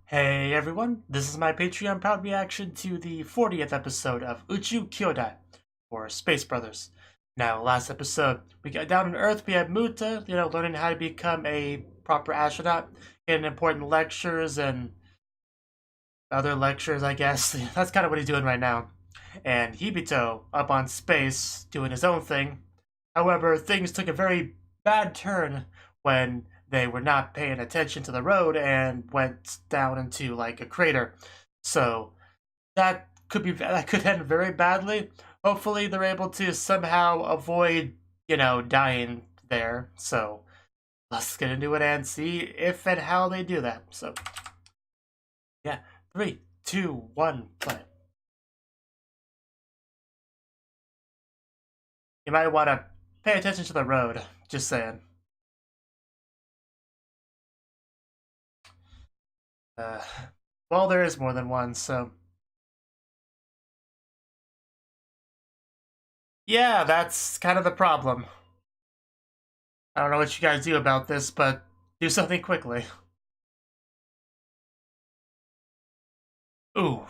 Hey everyone, this is my Patreon proud reaction to the 40th episode of Uchuu Kyoudai, or Space Brothers. Now, last episode, we got down on Earth, we had Muta, learning how to become a proper astronaut, getting important lectures and other lectures, I guess. That's kind of what he's doing right now. And Hibito, up on space, doing his own thing. However, things took a very bad turn when they were not paying attention to the road and went down into like a crater. So that could end very badly. Hopefully they're able to somehow avoid, dying there. So let's get into it and see if and how they do that. So yeah, 3, 2, 1, play. You might want to pay attention to the road. Just saying. Uh, well, there is more than one, so yeah, that's kind of the problem. I don't know what you guys do about this, but do something quickly. Ooh,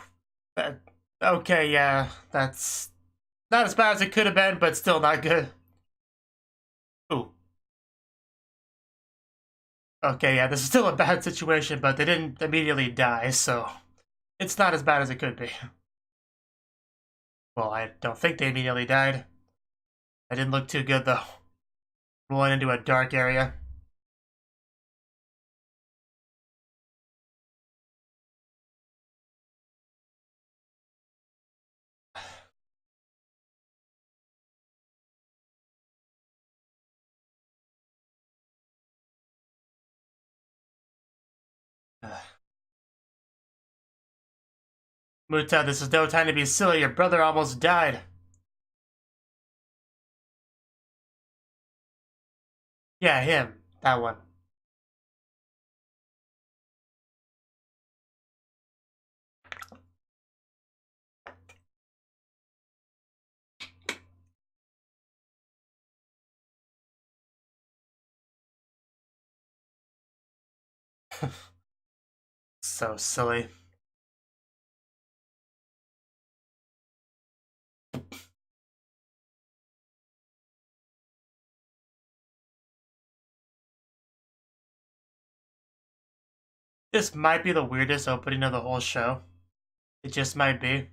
that, okay, yeah, that's not as bad as it could have been, but still not good. Ooh. Okay, yeah, this is still a bad situation, but they didn't immediately die, so it's not as bad as it could be. Well, I don't think they immediately died. I didn't look too good, though. Rolling into a dark area. Muta, this is no time to be silly. Your brother almost died. Yeah, him. That one. So silly. This might be the weirdest opening of the whole show. It just might be.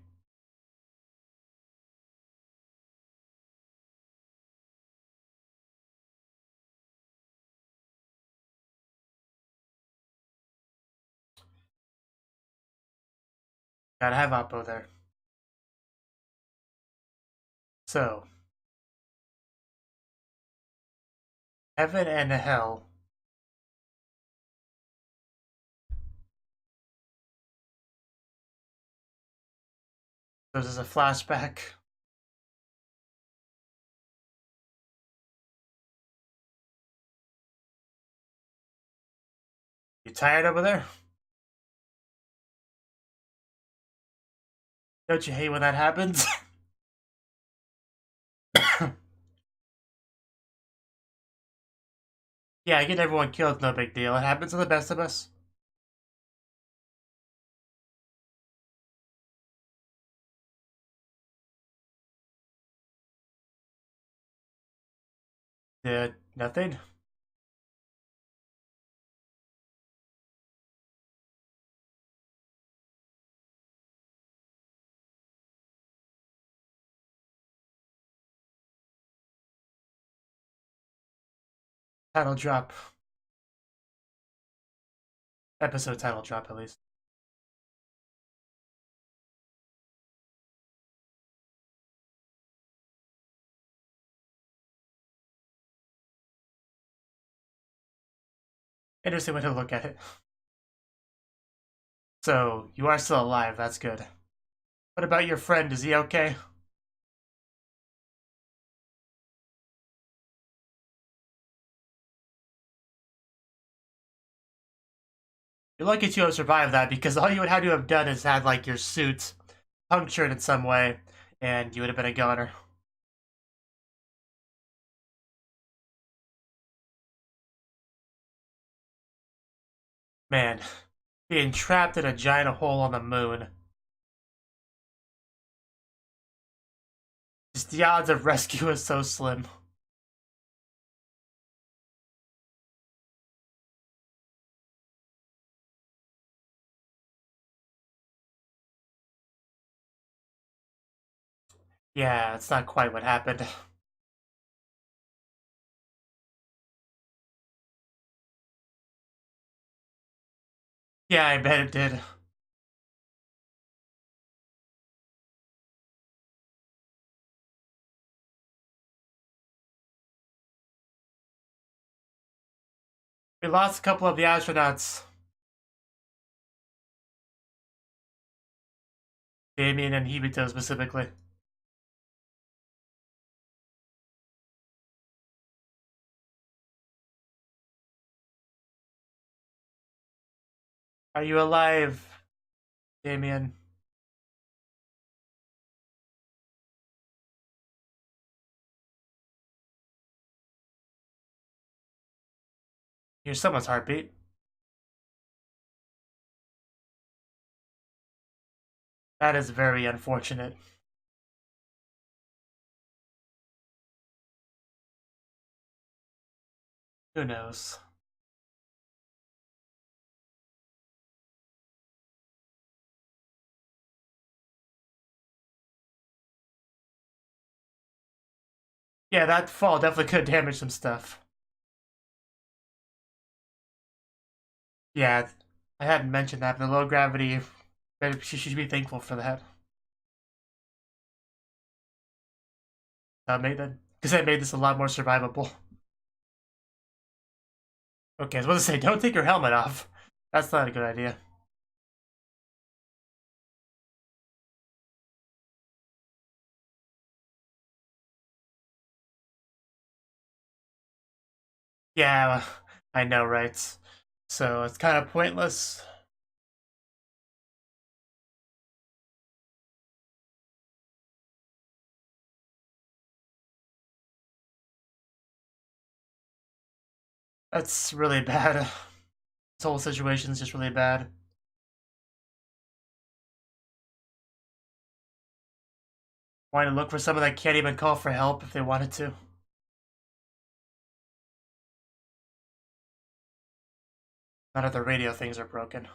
Gotta have Oppo there. So, heaven and hell. This is a flashback. You tired over there? Don't you hate when that happens? Yeah, getting everyone killed, no big deal. It happens to the best of us. Nothing? Title drop. Episode title drop, at least. Interesting way to look at it. So, you are still alive, that's good. What about your friend? Is he okay? You're lucky to have survived that because all you would have to have done is had like your suit punctured in some way and you would have been a goner. Man, Being trapped in a giant hole on the moon. Just the odds of rescue is so slim. Yeah, it's not quite what happened. Yeah, I bet it did. We lost a couple of the astronauts. Damien and Hibito specifically. Are you alive, Damien? Here's someone's heartbeat. That is very unfortunate. Who knows? Yeah, that fall definitely could damage some stuff. Yeah, I hadn't mentioned that, but the low gravity, she should be thankful for that. That made that, because that made this a lot more survivable. Okay, I was about to say, don't take your helmet off. That's not a good idea. Yeah, I know, right? So it's kind of pointless. That's really bad. This whole situation is just really bad. Want to look for someone that can't even call for help if they wanted to. None of the radio things are broken. At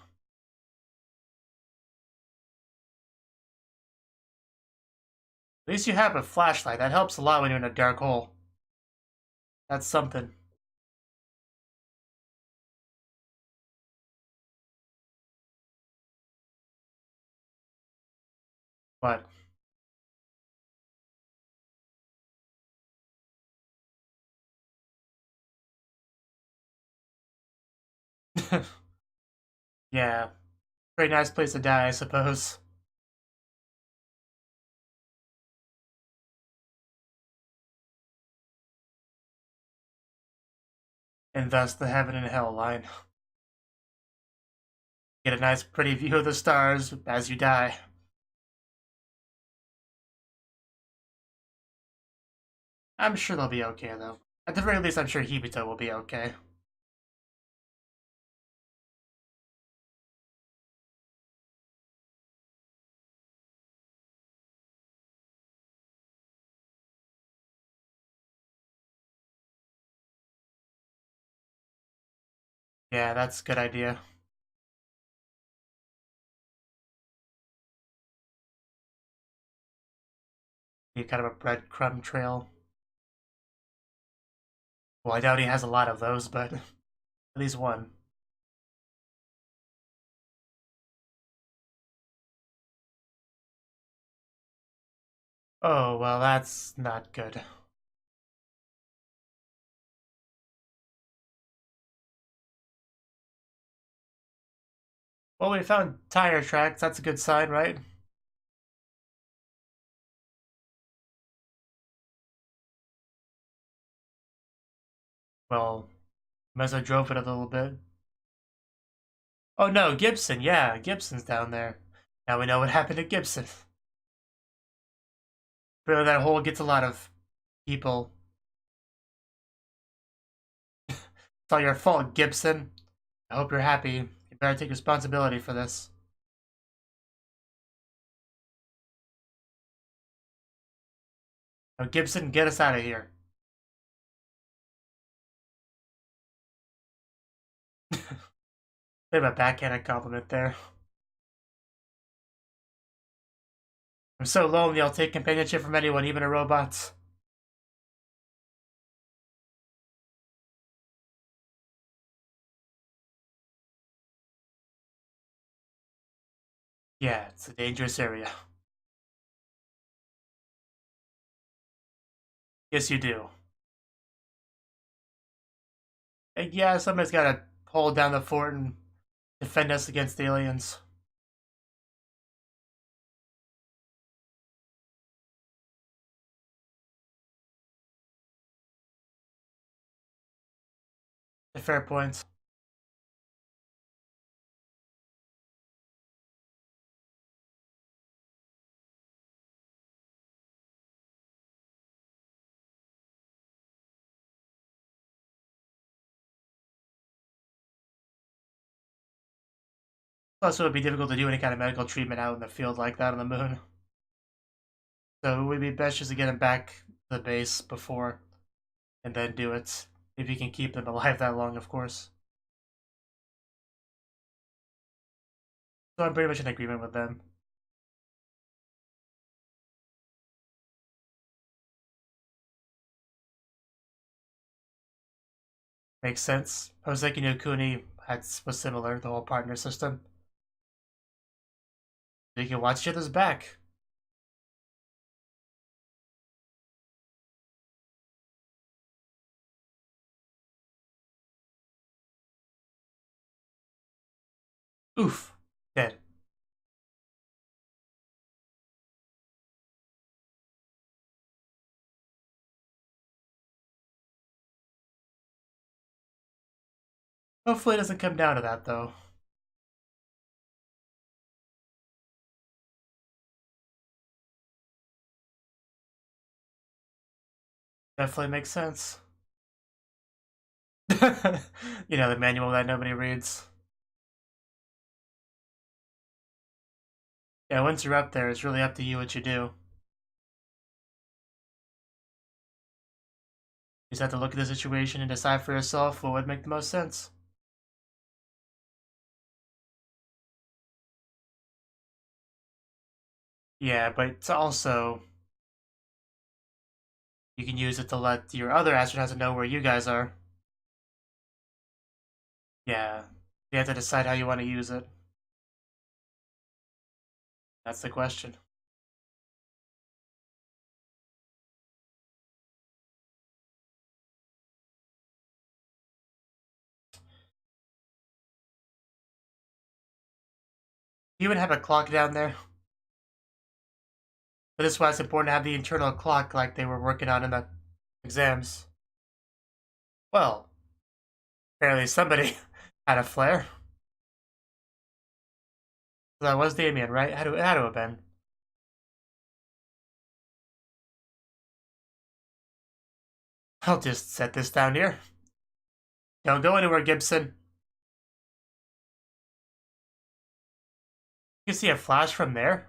least you have a flashlight. That helps a lot when you're in a dark hole. That's something. But yeah, very nice place to die, I suppose. And thus the heaven and hell line. Get a nice pretty view of the stars as you die. I'm sure they'll be okay though. At the very least, I'm sure Hibito will be okay. Yeah, that's a good idea. Be kind of a breadcrumb trail. Well, I doubt he has a lot of those, but at least one. Oh, well, that's not good. Well, we found tire tracks. That's a good sign, right? Well, Mezzo drove it a little bit. Oh no, Gibson. Yeah, Gibson's down there. Now we know what happened to Gibson. Really, that hole gets a lot of people. It's all your fault, Gibson. I hope you're happy. better take responsibility for this. Now, Gibson, get us out of here. Bit of a backhanded compliment there. I'm so lonely, I'll take companionship from anyone, even a robot. Yeah, it's a dangerous area. Yes, you do. And yeah, somebody's gotta hold down the fort and defend us against the aliens. A fair point. Plus, it would be difficult to do any kind of medical treatment out in the field like that on the moon. So it would be best just to get him back to the base before, and then do it. If you can keep them alive that long, of course. So I'm pretty much in agreement with them. Makes sense. I was thinking Kuni was similar, the whole partner system. You can watch each other's back. Oof. Dead. Hopefully it doesn't come down to that, though. Definitely makes sense. You know, the manual that nobody reads. Yeah, once you're up there, it's really up to you what you do. You just have to look at the situation and decide for yourself what would make the most sense. Yeah, but also, you can use it to let your other astronauts know where you guys are. Yeah, you have to decide how you want to use it. That's the question. You even have a clock down there. But this is why it's important to have the internal clock like they were working on in the exams. Well, apparently somebody had a flare. That was Damien, right? It had to have been. I'll just set this down here. Don't go anywhere, Gibson. You can see a flash from there.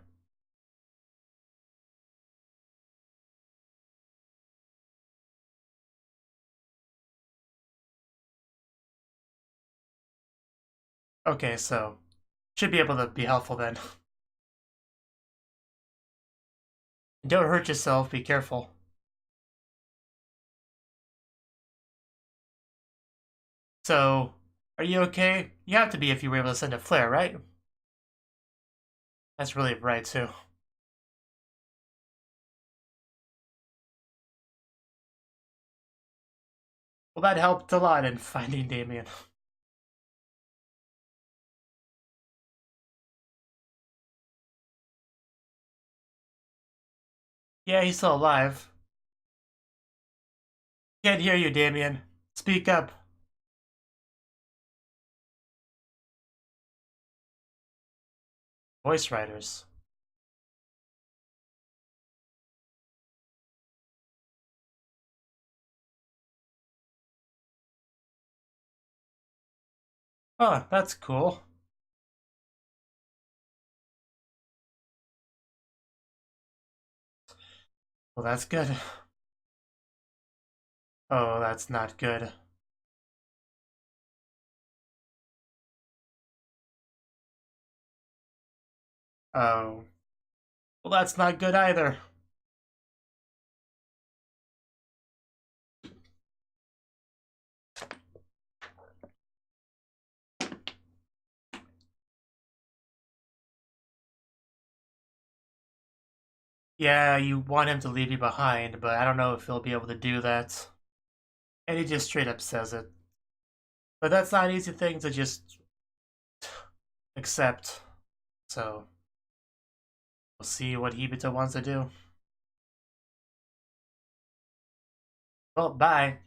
Okay, so should be able to be helpful then. Don't hurt yourself, be careful. So, are you okay? You have to be if you were able to send a flare, right? That's really bright, too. Well, that helped a lot in finding Damien. Yeah, he's still alive. Can't hear you, Damien. Speak up. Voice writers. Oh, that's cool. Well, that's good. Oh, that's not good. Oh. Well, that's not good either. Yeah, you want him to leave you behind, but I don't know if he'll be able to do that. And he just straight up says it. But that's not an easy thing to just accept. So, we'll see what Hibito wants to do. Well, bye.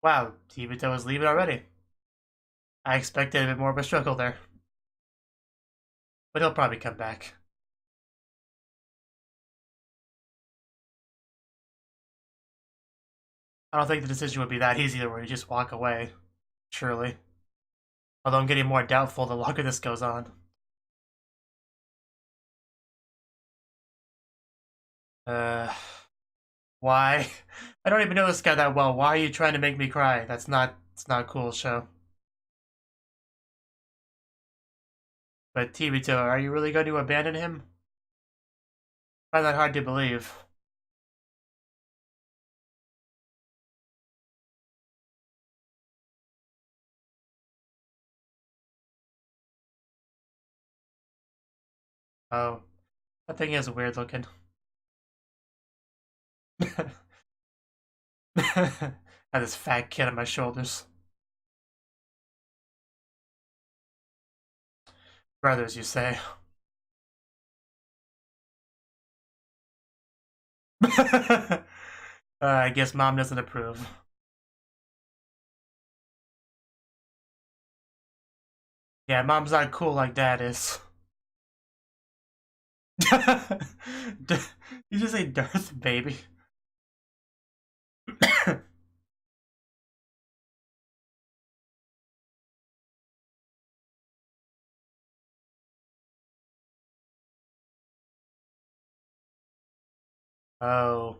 Wow, Hibito was leaving already. I expected a bit more of a struggle there. But he'll probably come back. I don't think the decision would be that easy where you just walk away. Surely. Although I'm getting more doubtful the longer this goes on. Why? I don't even know this guy that well. Why are you trying to make me cry? It's not cool, show. But Tibito, are you really going to abandon him? I find that hard to believe. Oh, that thing is weird looking. Had this fat kid on my shoulders. Brothers, you say? I guess mom doesn't approve. Yeah, mom's not cool like dad is. You just say Darth baby. Oh.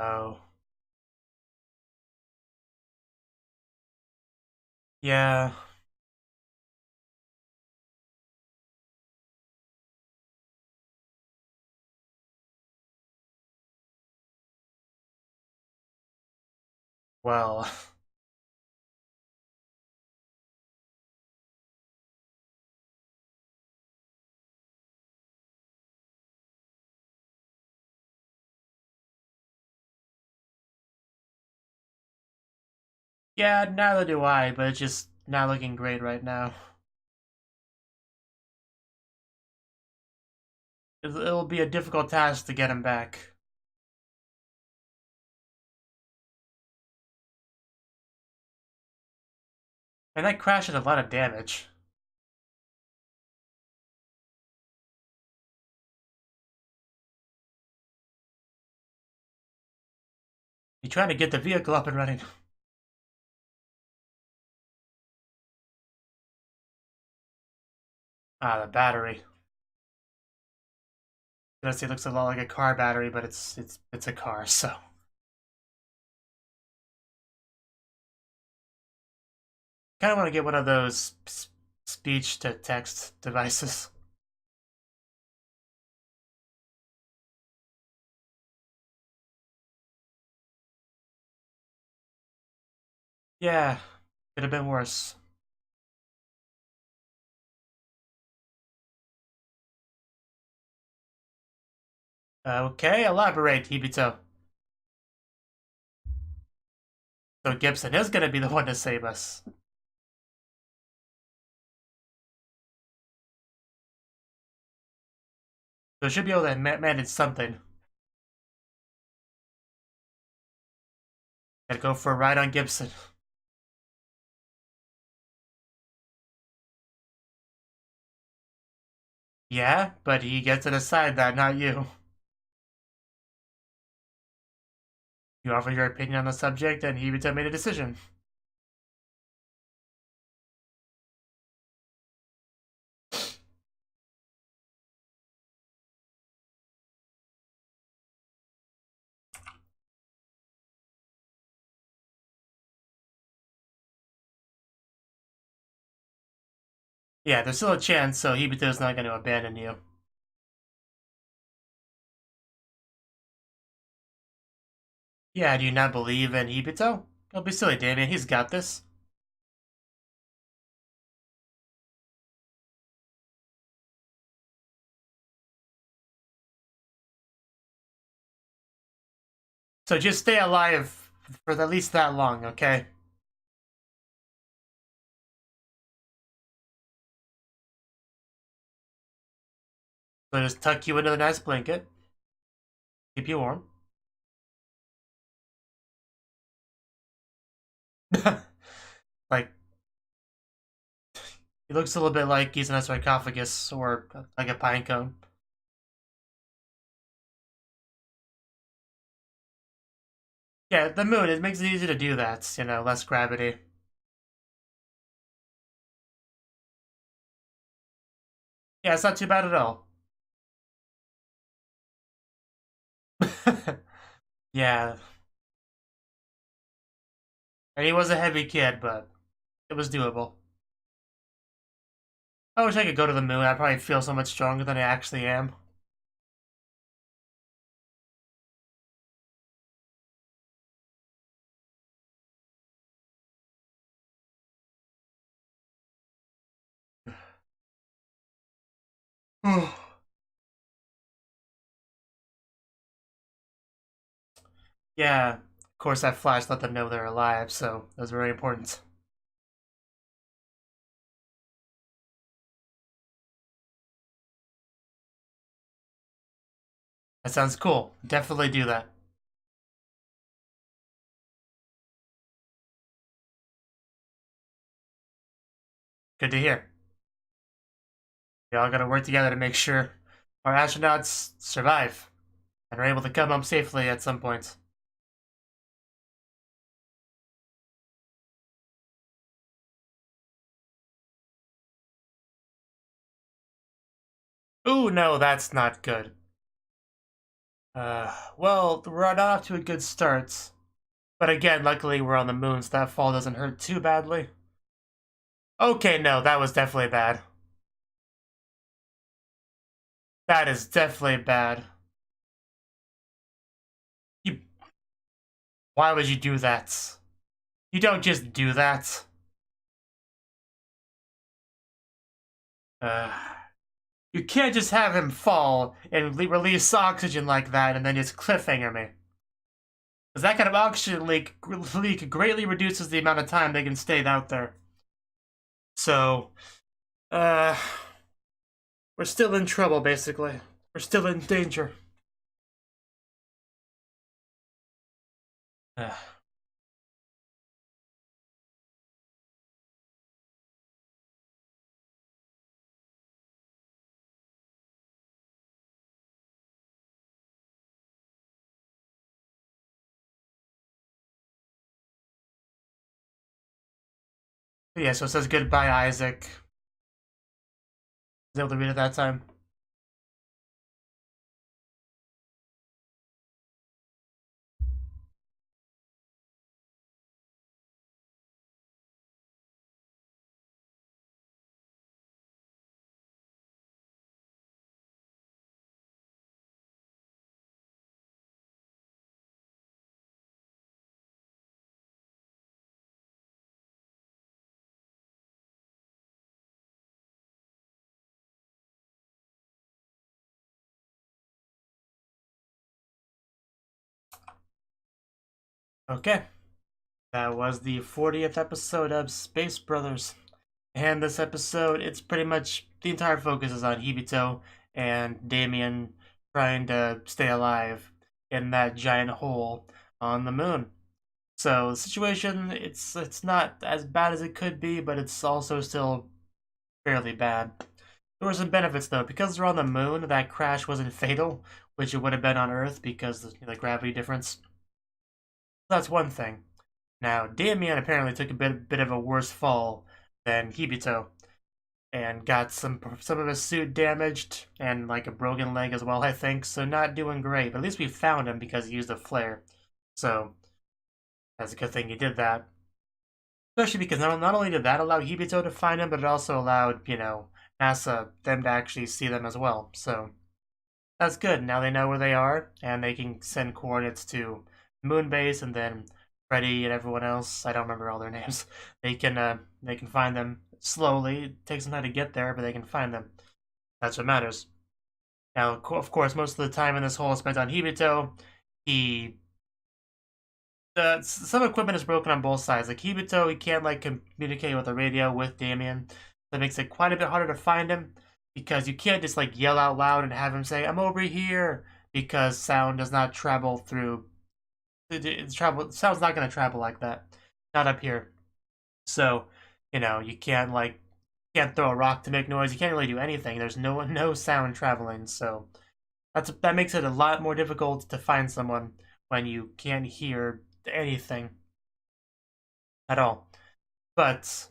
Oh. Yeah. Well. Yeah, neither do I, but it's just not looking great right now. It'll be a difficult task to get him back. And that crash did a lot of damage. You're trying to get the vehicle up and running. Ah, the battery. I say it looks a lot like a car battery, but it's a car, so. Kind of want to get one of those speech to text devices. Yeah, could have been worse. Okay, elaborate, Hibito. So Gibson is gonna be the one to save us. So should be able to manage something. Gotta go for a ride on Gibson. Yeah, but he gets to decide that, not you. You offer your opinion on the subject, and Hibito made a decision. Yeah, there's still a chance, so Hibito's not going to abandon you. Yeah, do you not believe in Hibito? Don't be silly, Damien. He's got this. So just stay alive for at least that long, okay? So just tuck you into a nice blanket. Keep you warm. Like, he looks a little bit like he's in a sarcophagus or like a pine cone. Yeah, the moon, it makes it easy to do that, you know, less gravity. Yeah, it's not too bad at all. Yeah, and he was a heavy kid, but it was doable. I wish I could go to the moon. I'd probably feel so much stronger than I actually am. Yeah, of course that flash let them know they're alive, so that was very important. That sounds cool. Definitely do that. Good to hear. We all gotta work together to make sure our astronauts survive and are able to come home safely at some point. Ooh, no, that's not good. Well, we're not off to a good start. But again, luckily we're on the moon, so that fall doesn't hurt too badly. Okay, no, that was definitely bad. That is definitely bad. You, why would you do that? You don't just do that. Uh, you can't just have him fall and release oxygen like that and then just cliffhanger me. Because that kind of oxygen leak greatly reduces the amount of time they can stay out there. So, uh, we're still in trouble, basically. We're still in danger. Uh, yeah, so it says goodbye, Isaac. Was able to read it that time. Okay. That was the 40th episode of Space Brothers. And this episode, it's pretty much the entire focus is on Hibito and Damien trying to stay alive in that giant hole on the moon. So the situation, it's not as bad as it could be, but it's also still fairly bad. There were some benefits though, because they're on the moon. That crash wasn't fatal, which it would have been on Earth because of the gravity difference. That's one thing. Now, Damien apparently took a bit of a worse fall than Hibito, and got some of his suit damaged and like a broken leg as well, I think. So not doing great. But at least we found him because he used a flare. So that's a good thing he did that. Especially because not only did that allow Hibito to find them, but it also allowed, NASA, them to actually see them as well. So that's good. Now they know where they are, and they can send coordinates to Moonbase, and then Freddy and everyone else. I don't remember all their names. They can find them slowly. It takes some time to get there, but they can find them. That's what matters. Now, of course, most of the time in this hole is spent on Hibito. Some equipment is broken on both sides. Like Hibito, he can't communicate with the radio with Damien. That makes it quite a bit harder to find him, because you can't just yell out loud and have him say, "I'm over here," because sound does not travel through. Sound's not going to travel like that. Not up here. So, you can't throw a rock to make noise. You can't really do anything. There's no sound traveling. So that makes it a lot more difficult to find someone when you can't hear anything at all. But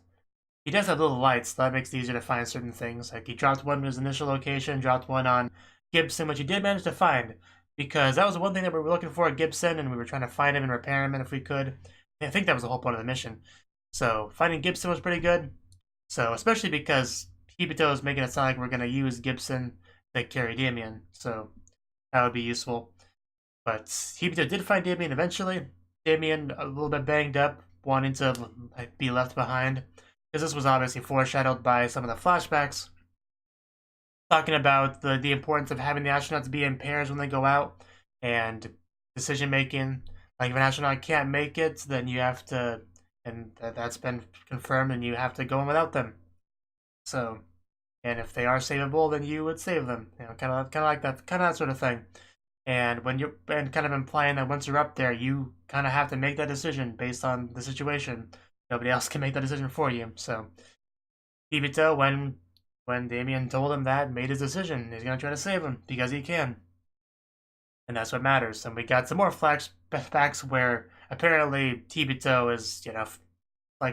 he does have little lights, so that makes it easier to find certain things. Like he dropped one in his initial location, dropped one on Gibson, which he did manage to find, because that was the one thing that we were looking for at Gibson, and we were trying to find him and repair him if we could. I think that was the whole point of the mission. So finding Gibson was pretty good. So especially because Hibito is making it sound like we're going to use Gibson to carry Damien, so that would be useful. But Hibito did find Damien eventually. Damien a little bit banged up, wanting to be left behind, because this was obviously foreshadowed by some of the flashbacks, talking about the importance of having the astronauts be in pairs when they go out, and decision making. Like if an astronaut can't make it, then you have to, and that's been confirmed, and you have to go in without them. So, and if they are savable, then you would save them. Kind of like that sort of thing. And when you're kind of implying that once you're up there, you kind of have to make that decision based on the situation. Nobody else can make that decision for you. So, Hibito, when Damien told him that, made his decision. He's gonna try to save him because he can, and that's what matters. And we got some more flashbacks where apparently Hibito is,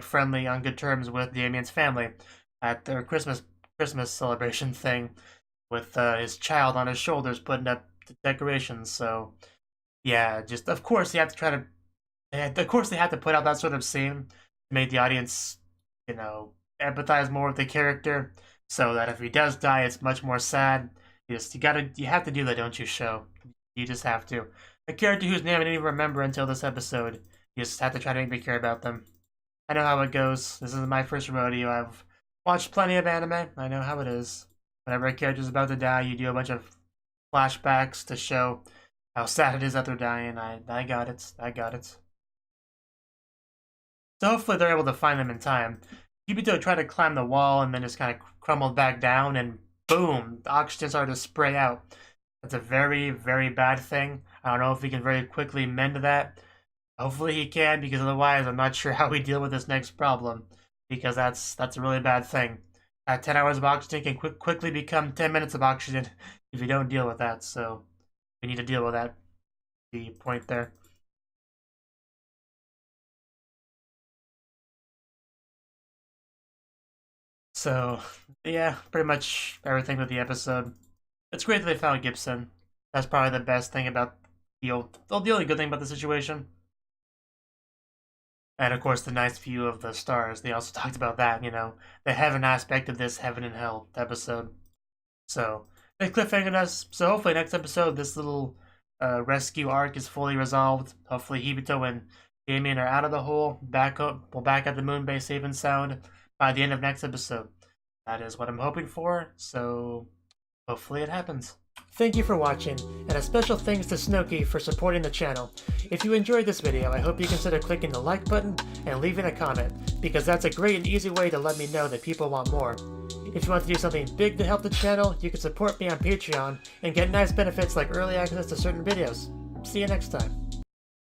friendly on good terms with Damien's family at their Christmas celebration thing, with his child on his shoulders putting up decorations. So yeah, just of course they have to put out that sort of scene to make the audience, empathize more with the character, so that if he does die, it's much more sad. You have to do that, don't you, show? You just have to. A character whose name I didn't even remember until this episode. You just have to try to make me care about them. I know how it goes. This isn't my first rodeo. I've watched plenty of anime. I know how it is. Whenever a character's about to die, you do a bunch of flashbacks to show how sad it is that they're dying. I got it. So hopefully they're able to find them in time. Hibito tried to climb the wall and then just kind of crumbled back down, and boom, the oxygen started to spray out. That's a very, very bad thing. I don't know if he can very quickly mend that. Hopefully he can, because otherwise I'm not sure how we deal with this next problem, because that's a really bad thing. 10 hours of oxygen can quickly become 10 minutes of oxygen if you don't deal with that, so we need to deal with that. The point there. So, yeah, pretty much everything with the episode. It's great that they found Gibson. That's probably the best thing about the only good thing about the situation. And of course, the nice view of the stars. They also talked about that, the heaven aspect of this heaven and hell episode. So, they cliffhangered us. So hopefully next episode, this little rescue arc is fully resolved. Hopefully Hibito and Damien are out of the hole, back at the moon base safe and sound by the end of next episode. That is what I'm hoping for, so hopefully it happens. Thank you for watching, and a special thanks to Cnouki for supporting the channel. If you enjoyed this video, I hope you consider clicking the like button and leaving a comment, because that's a great and easy way to let me know that people want more. If you want to do something big to help the channel, you can support me on Patreon and get nice benefits like early access to certain videos. See you next time.